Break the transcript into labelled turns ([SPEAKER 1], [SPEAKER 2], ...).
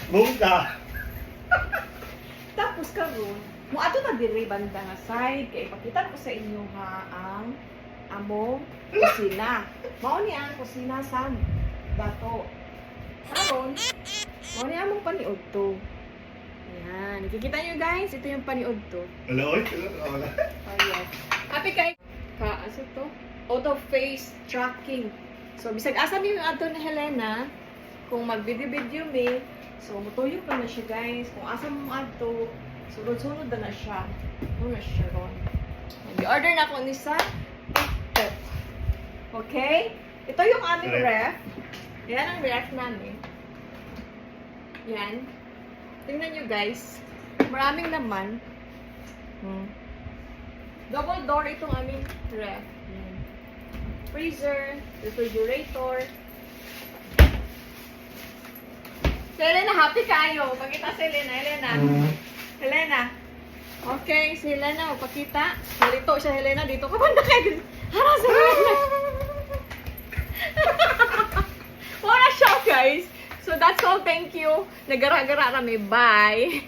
[SPEAKER 1] Bungka.
[SPEAKER 2] Tapos karon, mo ato ta diri banda nga side kay ipakita ko sa inyo ha ang among kusina. Mao ni ang kusina sa bato. Karon, mao ni among paniudto. Ayan, nakikita nyo guys, ito yung paniudto.
[SPEAKER 1] Aloy.
[SPEAKER 2] Ayan. Happy kay ano to? Auto face tracking. So bisag asa mi yung ato ni Helena, kung mag-video mi, so mutuyo pa na siya guys. Kung asa mo ato, sunod-sunod na siya. Ano na siya ron. Nag-order na ako ni sa TikTok. Okay? Ito yung aming ref. Yan ang ref namin. Yan. Tingnan nyo guys. Maraming naman. Double door itong aming ref. Freezer, refrigerator. Si Helena, happy kayo. Pakita si Helena. Helena. Okay, si Helena, pakita. Malito siya, Helena. Dito ka banda kayo. Hara si Helena. Wala siya, guys. So that's all. Thank you. Nagara-gara kami. Bye.